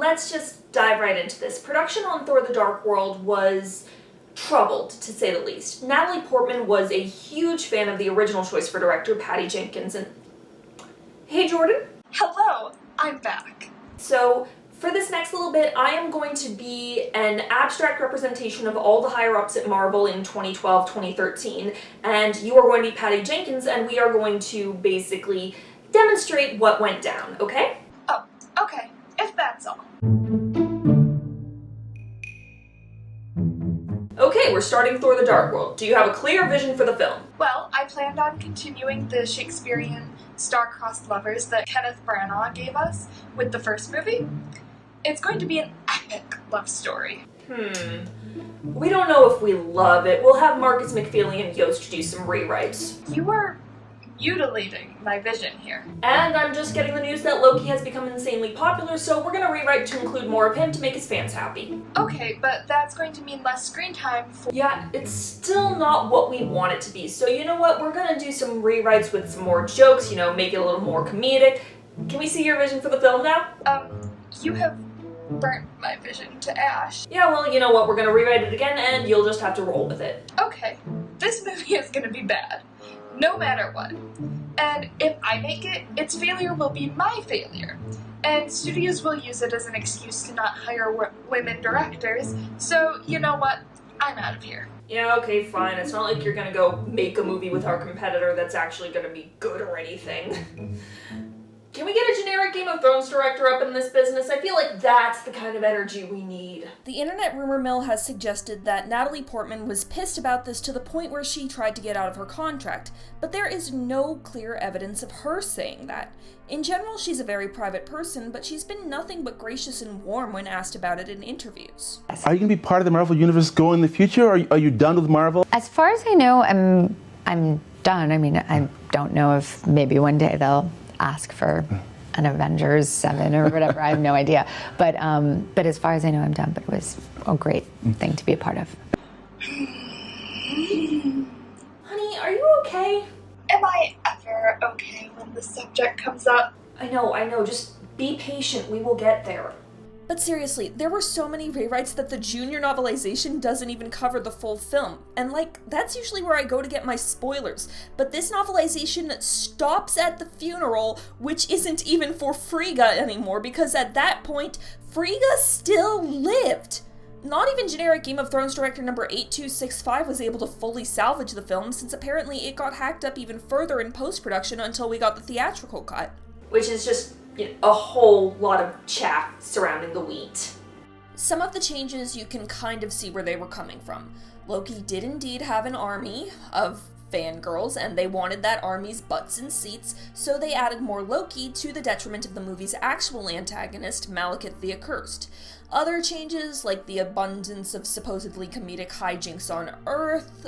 let's just dive right into this. Production on Thor the Dark World was troubled, to say the least. Natalie Portman was a huge fan of the original choice for director, Patty Jenkins, and... Hey, Jordan? Hello, I'm back. So, for this next little bit, I am going to be an abstract representation of all the higher-ups at Marvel in 2012-2013, and you are going to be Patty Jenkins, and we are going to basically demonstrate what went down, okay? Oh, okay, if that's all. Okay, we're starting Thor the Dark World. Do you have a clear vision for the film? Well, I planned on continuing the Shakespearean star-crossed lovers that Kenneth Branagh gave us with the first movie. It's going to be an epic love story. We don't know if we love it. We'll have Marcus McFeely and Yost do some rewrites. You are mutilating my vision here. And I'm just getting the news that Loki has become insanely popular, so we're gonna rewrite to include more of him to make his fans happy. Okay, but that's going to mean less screen time for... Yeah, it's still not what we want it to be, so you know what? We're gonna do some rewrites with some more jokes, make it a little more comedic. Can we see your vision for the film now? You have burnt my vision to ash. Yeah, well, you know what? We're gonna rewrite it again, and you'll just have to roll with it. Okay, this movie is gonna be bad. No matter what. And if I make it, its failure will be my failure. And studios will use it as an excuse to not hire women directors, so you know what? I'm out of here. Yeah, okay, fine. It's not like you're gonna go make a movie with our competitor that's actually gonna be good or anything. Can we get a generic Game of Thrones director up in this business? I feel like that's the kind of energy we need. The internet rumor mill has suggested that Natalie Portman was pissed about this to the point where she tried to get out of her contract, but there is no clear evidence of her saying that. In general, she's a very private person, but she's been nothing but gracious and warm when asked about it in interviews. Are you going to be part of the Marvel Universe going in the future, or are you done with Marvel? As far as I know, I'm done. I mean, I don't know if maybe one day they'll ask for an Avengers 7 or whatever. I have no idea. But as far as I know, I'm done. But it was a great thing to be a part of. Honey, are you okay? Am I ever okay when the subject comes up? I know. Just be patient. We will get there. But seriously, there were so many rewrites that the junior novelization doesn't even cover the full film. And that's usually where I go to get my spoilers. But this novelization stops at the funeral, which isn't even for Frigga anymore, because at that point, Frigga still lived. Not even generic Game of Thrones director number 8265 was able to fully salvage the film, since apparently it got hacked up even further in post-production until we got the theatrical cut. Which is just a whole lot of chaff surrounding the wheat. Some of the changes you can kind of see where they were coming from. Loki did indeed have an army of fangirls, and they wanted that army's butts in seats, so they added more Loki to the detriment of the movie's actual antagonist, Malekith the Accursed. Other changes, like the abundance of supposedly comedic hijinks on Earth,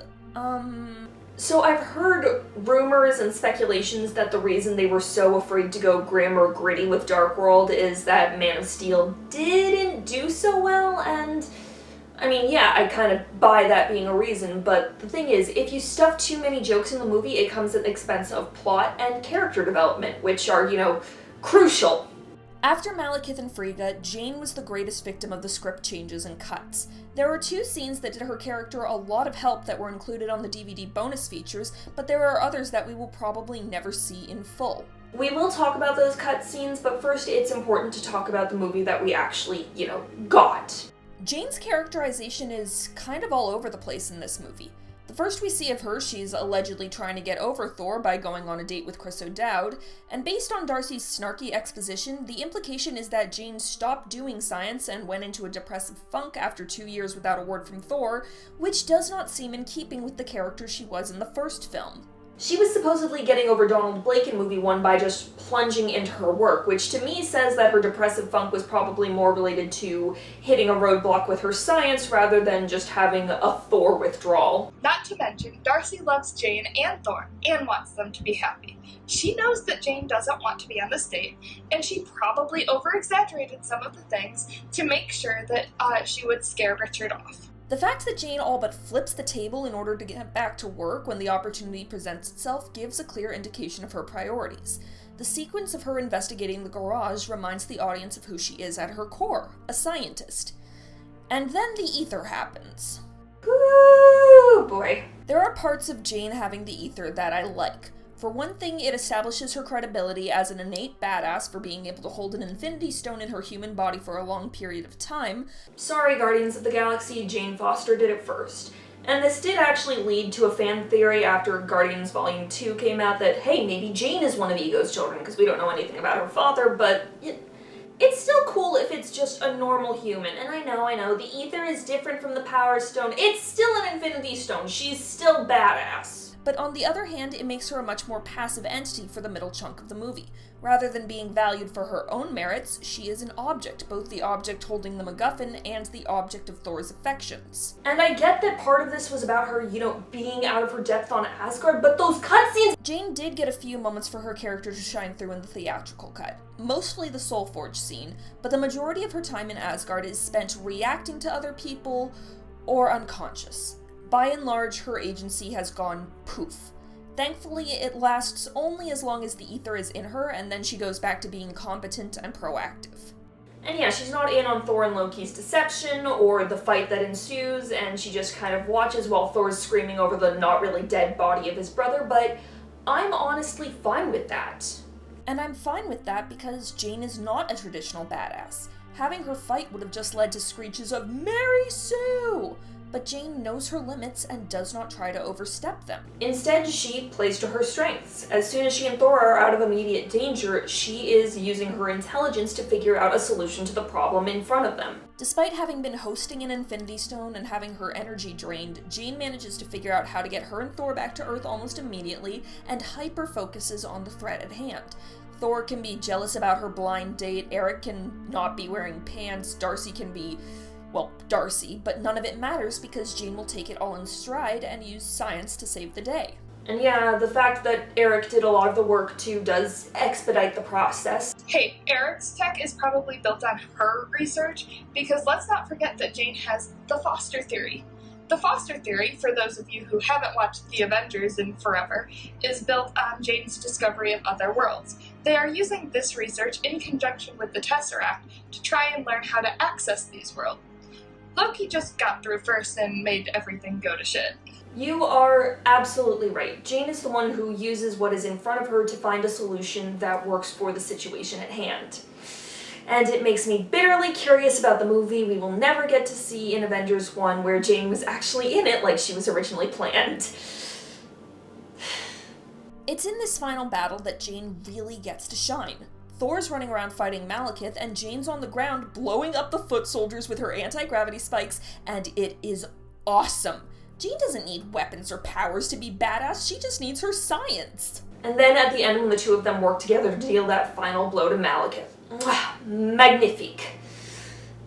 So I've heard rumors and speculations that the reason they were so afraid to go grim or gritty with Dark World is that Man of Steel didn't do so well, and I mean, yeah, I kind of buy that being a reason, but the thing is, if you stuff too many jokes in the movie, it comes at the expense of plot and character development, which are, crucial. After Malekith and Frigga, Jane was the greatest victim of the script changes and cuts. There were 2 scenes that did her character a lot of help that were included on the DVD bonus features, but there are others that we will probably never see in full. We will talk about those cut scenes, but first it's important to talk about the movie that we actually, got. Jane's characterization is kind of all over the place in this movie. The first we see of her, she's allegedly trying to get over Thor by going on a date with Chris O'Dowd, and based on Darcy's snarky exposition, the implication is that Jane stopped doing science and went into a depressive funk after 2 years without a word from Thor, which does not seem in keeping with the character she was in the first film. She was supposedly getting over Donald Blake in movie 1 by just plunging into her work, which to me says that her depressive funk was probably more related to hitting a roadblock with her science rather than just having a Thor withdrawal. Not to mention, Darcy loves Jane and Thor, and wants them to be happy. She knows that Jane doesn't want to be on this date, and she probably over-exaggerated some of the things to make sure that she would scare Richard off. The fact that Jane all but flips the table in order to get back to work when the opportunity presents itself gives a clear indication of her priorities. The sequence of her investigating the garage reminds the audience of who she is at her core, a scientist. And then the ether happens. Ooh, boy. There are parts of Jane having the ether that I like. For one thing, it establishes her credibility as an innate badass for being able to hold an infinity stone in her human body for a long period of time. Sorry, Guardians of the Galaxy, Jane Foster did it first. And this did actually lead to a fan theory after Guardians Volume 2 came out that, hey, maybe Jane is one of Ego's children, because we don't know anything about her father, but it's still cool if it's just a normal human. And I know, the ether is different from the Power Stone. It's still an Infinity Stone. She's still badass. But on the other hand, it makes her a much more passive entity for the middle chunk of the movie. Rather than being valued for her own merits, she is an object, both the object holding the MacGuffin and the object of Thor's affections. And I get that part of this was about her, being out of her depth on Asgard, but those cutscenes— Jane did get a few moments for her character to shine through in the theatrical cut. Mostly the Soulforge scene, but the majority of her time in Asgard is spent reacting to other people or unconscious. By and large, her agency has gone poof. Thankfully, it lasts only as long as the ether is in her, and then she goes back to being competent and proactive. And yeah, she's not in on Thor and Loki's deception, or the fight that ensues, and she just kind of watches while Thor's screaming over the not really dead body of his brother, but I'm honestly fine with that. And I'm fine with that because Jane is not a traditional badass. Having her fight would have just led to screeches of "Mary Sue!" But Jane knows her limits and does not try to overstep them. Instead, she plays to her strengths. As soon as she and Thor are out of immediate danger, she is using her intelligence to figure out a solution to the problem in front of them. Despite having been hosting an Infinity Stone and having her energy drained, Jane manages to figure out how to get her and Thor back to Earth almost immediately, and hyper-focuses on the threat at hand. Thor can be jealous about her blind date, Eric can not be wearing pants, Darcy can be— well, Darcy, but none of it matters because Jane will take it all in stride and use science to save the day. And yeah, the fact that Eric did a lot of the work too does expedite the process. Hey, Eric's tech is probably built on her research, because let's not forget that Jane has the Foster theory. The Foster theory, for those of you who haven't watched The Avengers in forever, is built on Jane's discovery of other worlds. They are using this research in conjunction with the Tesseract to try and learn how to access these worlds. Loki just got through first and made everything go to shit. You are absolutely right. Jane is the one who uses what is in front of her to find a solution that works for the situation at hand. And it makes me bitterly curious about the movie we will never get to see in Avengers 1, where Jane was actually in it like she was originally planned. It's in this final battle that Jane really gets to shine. Thor's running around fighting Malekith, and Jane's on the ground blowing up the foot soldiers with her anti-gravity spikes, and it is awesome. Jane doesn't need weapons or powers to be badass, she just needs her science. And then at the end when the two of them work together to deal that final blow to Malekith. Magnifique.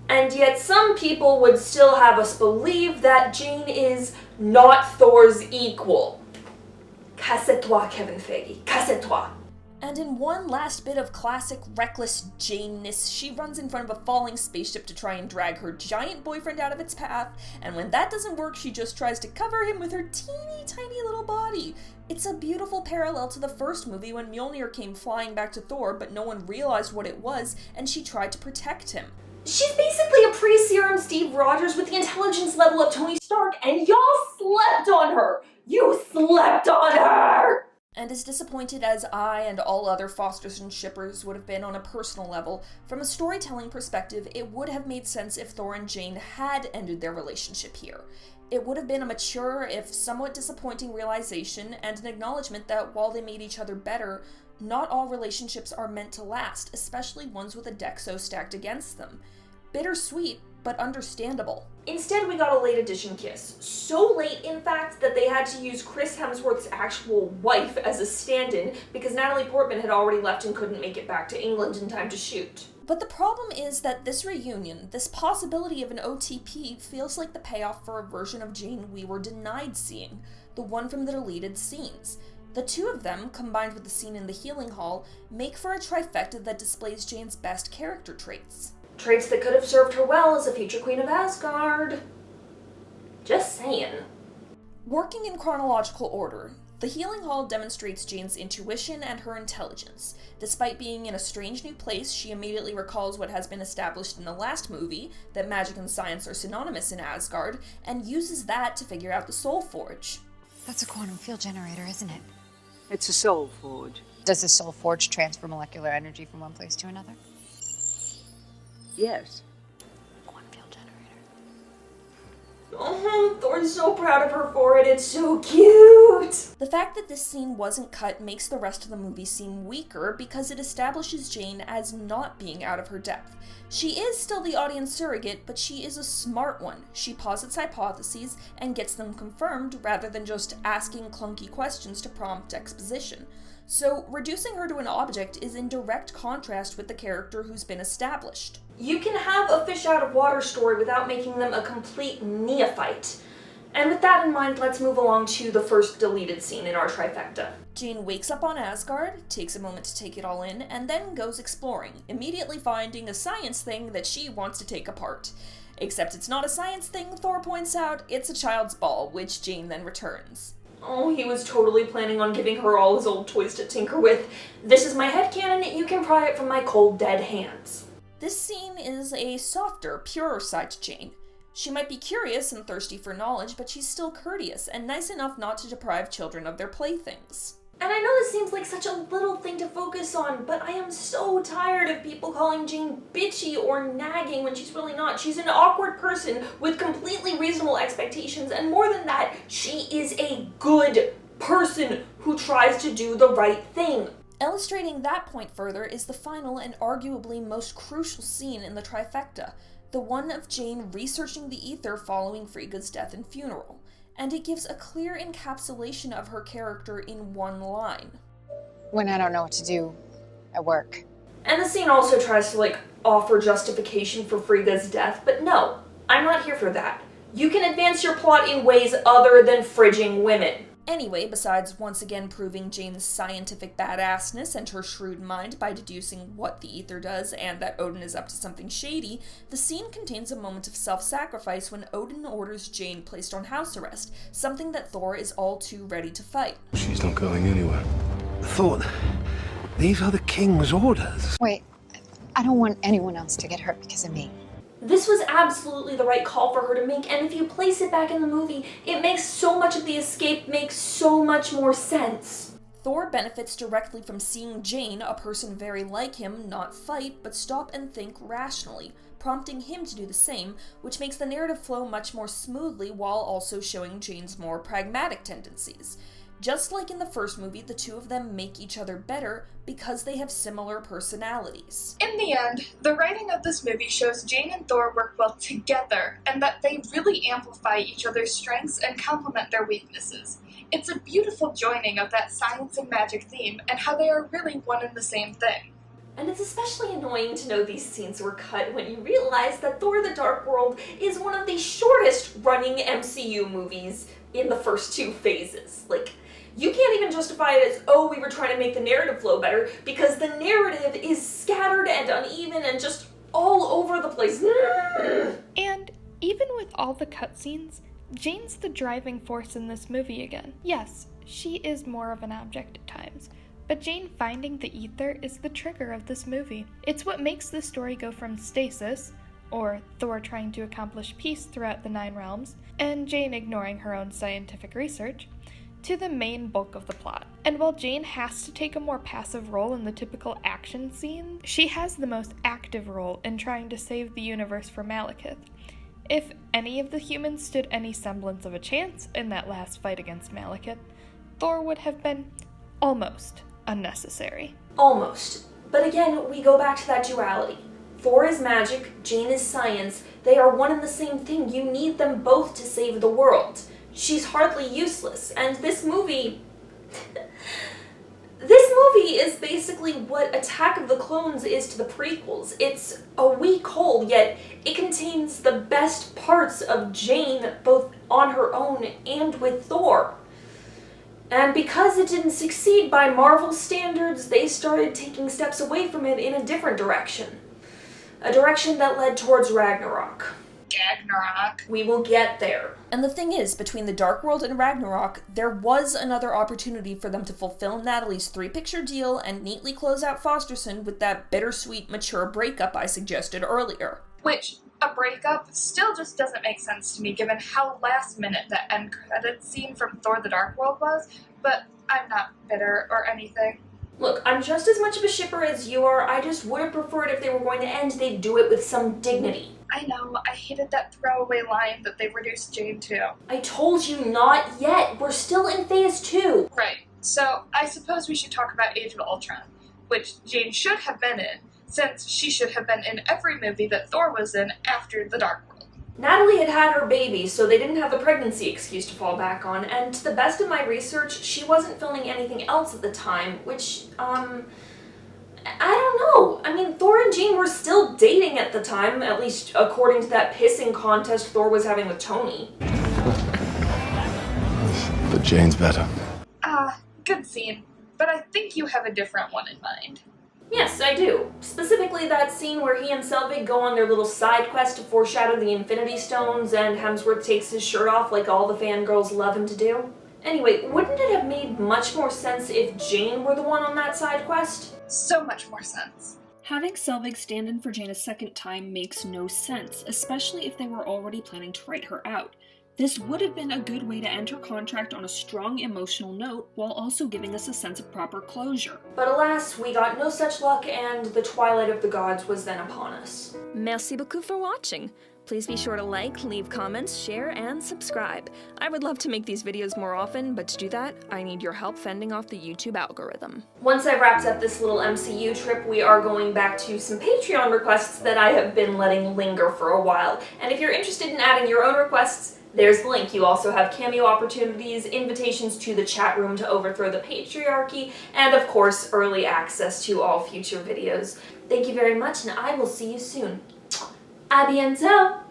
And yet some people would still have us believe that Jane is not Thor's equal. Casse-toi, Kevin Feige. Casse-toi. And in one last bit of classic reckless Jane-ness, she runs in front of a falling spaceship to try and drag her giant boyfriend out of its path, and when that doesn't work, she just tries to cover him with her teeny tiny little body. It's a beautiful parallel to the first movie when Mjolnir came flying back to Thor, but no one realized what it was, and she tried to protect him. She's basically a pre-serum Steve Rogers with the intelligence level of Tony Stark, and y'all slept on her! You slept on her! And as disappointed as I and all other Fosters and shippers would have been on a personal level, from a storytelling perspective, it would have made sense if Thor and Jane had ended their relationship here. It would have been a mature, if somewhat disappointing realization, and an acknowledgement that while they made each other better, not all relationships are meant to last, especially ones with a deck so stacked against them. Bittersweet, but understandable. Instead, we got a late edition kiss. So late, in fact, that they had to use Chris Hemsworth's actual wife as a stand-in because Natalie Portman had already left and couldn't make it back to England in time to shoot. But the problem is that this reunion, this possibility of an OTP, feels like the payoff for a version of Jane we were denied seeing, the one from the deleted scenes. The two of them, combined with the scene in the healing hall, make for a trifecta that displays Jane's best character traits. Traits that could have served her well as a future queen of Asgard. Just saying. Working in chronological order, The healing hall demonstrates Jane's intuition and her intelligence. Despite being in a strange new place, she immediately recalls what has been established in the last movie, that magic and science are synonymous in Asgard, and uses that to figure out the Soul Forge. That's a quantum field generator, isn't it? It's a soul forge. Does the soul forge transfer molecular energy from one place to another? Yes. Quantum field generator. Oh, Thor's so proud of her for it. It's so cute. The fact that this scene wasn't cut makes the rest of the movie seem weaker because it establishes Jane as not being out of her depth. She is still the audience surrogate, but she is a smart one. She posits hypotheses and gets them confirmed rather than just asking clunky questions to prompt exposition. So, reducing her to an object is in direct contrast with the character who's been established. You can have a fish out of water story without making them a complete neophyte. And with that in mind, let's move along to the first deleted scene in our trifecta. Jane wakes up on Asgard, takes a moment to take it all in, and then goes exploring, immediately finding a science thing that she wants to take apart. Except it's not a science thing, Thor points out, it's a child's ball, which Jane then returns. Oh, he was totally planning on giving her all his old toys to tinker with. This is my headcanon, you can pry it from my cold, dead hands. This scene is a softer, purer side to Jane. She might be curious and thirsty for knowledge, but she's still courteous and nice enough not to deprive children of their playthings. And I know this seems like such a little thing to focus on, but I am so tired of people calling Jane bitchy or nagging when she's really not. She's an awkward person with completely reasonable expectations, and more than that, she is a good person who tries to do the right thing. Illustrating that point further is the final and arguably most crucial scene in the trifecta, the one of Jane researching the ether following Frigga's death and funeral. And it gives a clear encapsulation of her character in one line. When I don't know what to do at work. And the scene also tries to, offer justification for Frigga's death, but no, I'm not here for that. You can advance your plot in ways other than fridging women. Anyway, besides once again proving Jane's scientific badassness and her shrewd mind by deducing what the ether does and that Odin is up to something shady, the scene contains a moment of self-sacrifice when Odin orders Jane placed on house arrest, something that Thor is all too ready to fight. She's not going anywhere. Thor, these are the king's orders. Wait, I don't want anyone else to get hurt because of me. This was absolutely the right call for her to make, and if you place it back in the movie, it makes so much of the escape make so much more sense. Thor benefits directly from seeing Jane, a person very like him, not fight, but stop and think rationally, prompting him to do the same, which makes the narrative flow much more smoothly while also showing Jane's more pragmatic tendencies. Just like in the first movie, the two of them make each other better because they have similar personalities. In the end, the writing of this movie shows Jane and Thor work well together, and that they really amplify each other's strengths and complement their weaknesses. It's a beautiful joining of that science and magic theme, and how they are really one and the same thing. And it's especially annoying to know these scenes were cut when you realize that Thor the Dark World is one of the shortest running MCU movies in the first two phases. You can't even justify it as, oh, we were trying to make the narrative flow better, because the narrative is scattered and uneven and just all over the place. And even with all the cutscenes, Jane's the driving force in this movie again. Yes, she is more of an object at times, but Jane finding the ether is the trigger of this movie. It's what makes the story go from stasis, or Thor trying to accomplish peace throughout the Nine Realms, and Jane ignoring her own scientific research, to the main bulk of the plot. And while Jane has to take a more passive role in the typical action scene, she has the most active role in trying to save the universe from Malekith. If any of the humans stood any semblance of a chance in that last fight against Malekith, Thor would have been almost unnecessary. Almost. But again, we go back to that duality. Thor is magic, Jane is science. They are one and the same thing. You need them both to save the world. She's hardly useless, and this movie is basically what Attack of the Clones is to the prequels. It's a weak whole, yet it contains the best parts of Jane, both on her own and with Thor. And because it didn't succeed by Marvel standards, they started taking steps away from it in a different direction. A direction that led towards Ragnarok. Ragnarok. We will get there. And the thing is, between the Dark World and Ragnarok, there was another opportunity for them to fulfill Natalie's 3-picture deal and neatly close out Fosterson with that bittersweet, mature breakup I suggested earlier. Which, a breakup still just doesn't make sense to me given how last minute that end credits scene from Thor the Dark World was, but I'm not bitter or anything. Look, I'm just as much of a shipper as you are. I just would have preferred if they were going to end, they'd do it with some dignity. I know, I hated that throwaway line that they reduced Jane to. I told you not yet. We're still in phase 2. Right, so I suppose we should talk about Age of Ultron, which Jane should have been in, since she should have been in every movie that Thor was in after The Dark World. Natalie had had her baby, so they didn't have the pregnancy excuse to fall back on, and to the best of my research, she wasn't filming anything else at the time, which, I don't know. I mean, Thor and Jane were still dating at the time, at least according to that pissing contest Thor was having with Tony. But Jane's better. Good scene, but I think you have a different one in mind. Yes, I do. Specifically that scene where he and Selvig go on their little side quest to foreshadow the Infinity Stones and Hemsworth takes his shirt off like all the fangirls love him to do. Anyway, wouldn't it have made much more sense if Jane were the one on that side quest? So much more sense. Having Selvig stand in for Jane a second time makes no sense, especially if they were already planning to write her out. This would have been a good way to end her contract on a strong emotional note, while also giving us a sense of proper closure. But alas, we got no such luck, and the Twilight of the Gods was then upon us. Merci beaucoup for watching. Please be sure to like, leave comments, share, and subscribe. I would love to make these videos more often, but to do that, I need your help fending off the YouTube algorithm. Once I've wrapped up this little MCU trip, we are going back to some Patreon requests that I have been letting linger for a while. And if you're interested in adding your own requests, there's the link. You also have cameo opportunities, invitations to the chat room to overthrow the patriarchy, and of course, early access to all future videos. Thank you very much, and I will see you soon. A bientôt!